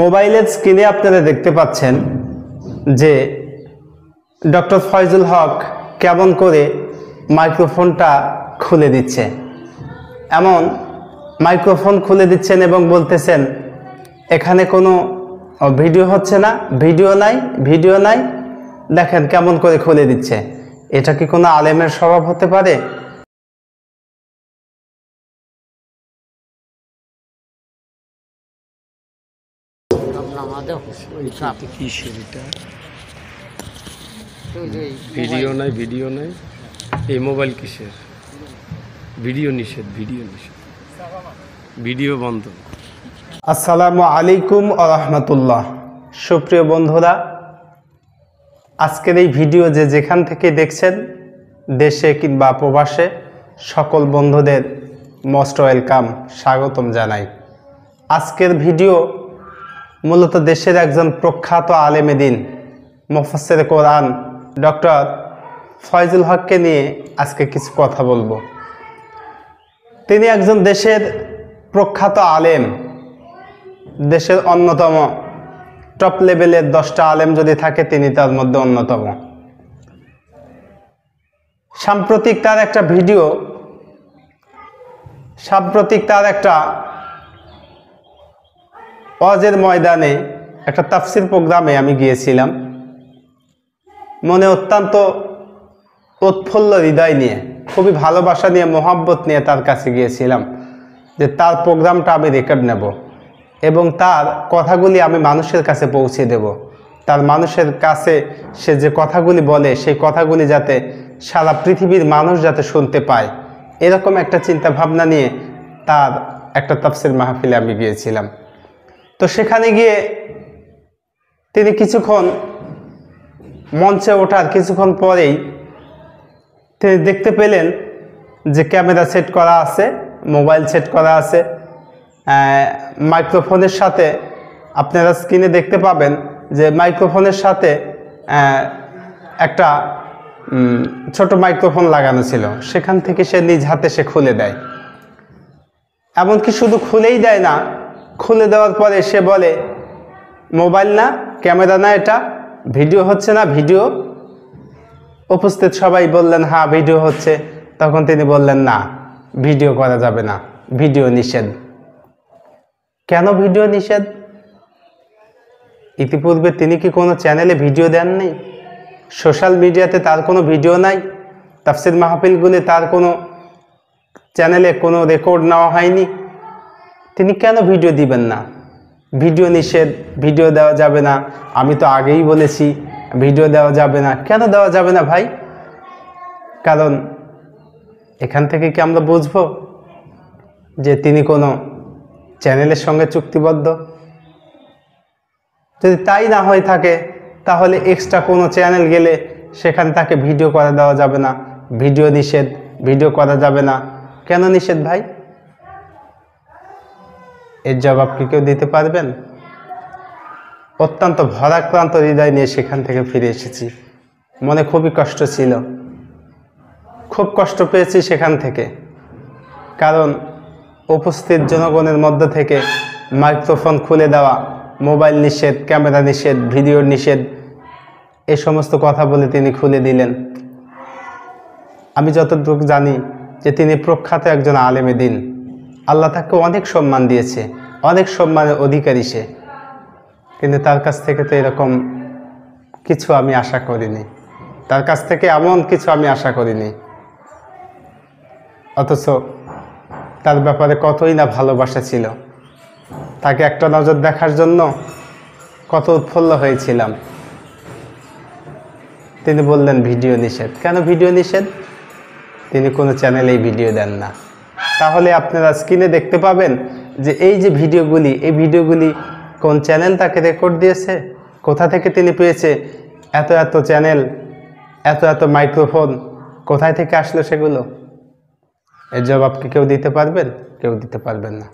মোবাইলের স্ক্রিনে আপনারা দেখতে পাচ্ছেন যে ডক্টর ফয়জুল হক কেমন করে মাইক্রোফোনটা খুলে দিচ্ছে। এমন মাইক্রোফোন খুলে দিচ্ছেন এবং বলতেছেন এখানে কোনো ভিডিও হচ্ছে না, ভিডিও নাই, দেখেন কেমন করে খুলে দিচ্ছে। এটা কি কোনো আলেমের স্বভাব হতে পারে? ভিডিও নাই এই মোবাইল কিসের? ভিডিও নিষেধ, ভিডিও বন্ধ। আসসালামু আলাইকুম ওয়া রাহমাতুল্লাহ। সুপ্রিয় বন্ধুরা, আজকের এই ভিডিও যেখান থেকে দেখছেন, দেশে কিংবা প্রবাসে, সকল বন্ধুদের মোস্ট ওয়েলকাম, স্বাগতম জানাই। আজকের ভিডিও মূলত দেশের একজন প্রখ্যাত আলেমে দ্বীন, মুফাসসির কোরআন ডক্টর ফয়জুল হককে নিয়ে আজকে কিছু কথা বলবো। তিনি একজন দেশের প্রখ্যাত আলেম, দেশের অন্যতম টপ লেভেলের 10টা আলেম যদি থাকে তিনি তার মধ্যে অন্যতম। সাম্প্রতিক তার একটা ওয়াজের ময়দানে, একটা তাফসির প্রোগ্রামে আমি গিয়েছিলাম। মনে অত্যন্ত উৎফুল্ল হৃদয় নিয়ে, খুবই ভালোবাসা নিয়ে, মোহাব্বত নিয়ে তার কাছে গিয়েছিলাম যে তার প্রোগ্রামটা আমি রেকর্ড নেব এবং তার কথাগুলি আমি মানুষের কাছে পৌঁছে দেব। তার মানুষের কাছে সে যে কথাগুলি বলে সেই কথাগুলি যাতে সারা পৃথিবীর মানুষ যাতে শুনতে পায়, এরকম একটা চিন্তা ভাবনা নিয়ে তার একটা তাফসির মাহফিলে আমি গিয়েছিলাম। তো সেখানে গিয়ে তিনি কিছুক্ষণ মঞ্চে ওঠার কিছুক্ষণ পরেই তিনি দেখতে পেলেন যে ক্যামেরা সেট করা আছে, মোবাইল সেট করা আছে, মাইক্রোফোনের সাথে আপনারা স্ক্রিনে দেখতে পাবেন যে মাইক্রোফোনের সাথে একটা ছোট মাইক্রোফোন লাগানো ছিল। সেখান থেকে সে নিজ হাতে সে খুলে দেয়। এমনকি শুধু খুলেই দেয় না, খুলে দেওয়ার পরে সে বলে মোবাইল না, ক্যামেরা না, এটা ভিডিও হচ্ছে না, ভিডিও। উপস্থিত সবাই বললেন হ্যাঁ ভিডিও হচ্ছে। তখন তিনি বললেন না, ভিডিও করা যাবে না, ভিডিও নিষেধ। কেন ভিডিও নিষেধ? ইতিপূর্বে তিনি কি কোনো চ্যানেলে ভিডিও দেননি? সোশ্যাল মিডিয়াতে তার কোনো ভিডিও নাই? তাফসির মাহফিলগুলি তার কোনো চ্যানেলে কোনো রেকর্ড নেওয়া হয়নি? তিনি কেন ভিডিও দিবেন না? ভিডিও নিষেধ, ভিডিও দেওয়া যাবে না। আমি তো আগেই বলেছি ভিডিও দেওয়া যাবে না। কেন দেওয়া যাবে না ভাই? কারণ এখান থেকে কি আমরা বুঝবো যে তিনি কোনো চ্যানেলের সঙ্গে চুক্তিবদ্ধ? যদি তাই না হয়ে থাকে তাহলে এক্সট্রা কোনো চ্যানেল গেলে সেখানে তাকে ভিডিও করা দেওয়া যাবে না, ভিডিও নিষেধ, ভিডিও করা যাবে না। কেন নিষেধ ভাই? এর জবাব কি কেউ দিতে পারবেন? অত্যন্ত ভারাক্রান্ত হৃদয় নিয়ে সেখান থেকে ফিরে এসেছি। মনে খুবই কষ্ট ছিল, খুব কষ্ট পেয়েছি সেখান থেকে। কারণ উপস্থিত জনগণের মধ্য থেকে মাইক্রোফোন খুলে দেওয়া, মোবাইল নিষেধ, ক্যামেরা নিষেধ, ভিডিও নিষেধ, এই সমস্ত কথা বলে তিনি খুলে দিলেন। আমি যতটুকু জানি যে তিনি প্রখ্যাত একজন আলেমে দ্বীন। আল্লাহ তাকে অনেক সম্মান দিয়েছে, অনেক সম্মানের অধিকারী সে, কিন্তু তার কাছ থেকে তো এরকম কিছু আমি আশা করিনি। তার কাছ থেকে এমন কিছু আমি আশা করিনি। অথচ তার ব্যাপারে কতই না ভালোবাসা ছিল। তাকে একটা নজর দেখার জন্য কত উৎফুল্ল হয়েছিলাম। তিনি বললেন ভিডিও নিষেধ। কেন ভিডিও নিষেধ? তিনি কোনো চ্যানেলেই ভিডিও দেন না। তাহলে আপনারা স্ক্রিনে দেখতে পাবেন যে এই যে ভিডিওগুলি, এই ভিডিওগুলি কোন চ্যানেল তাকে রেকর্ড দিয়েছে, কোথা থেকে তিনি পেয়েছে, এত চ্যানেল, এত মাইক্রোফোন কোথায় থেকে আসলো সেগুলো? এর জবাব কি কেউ দিতে পারবেন? কেউ দিতে পারবেন না।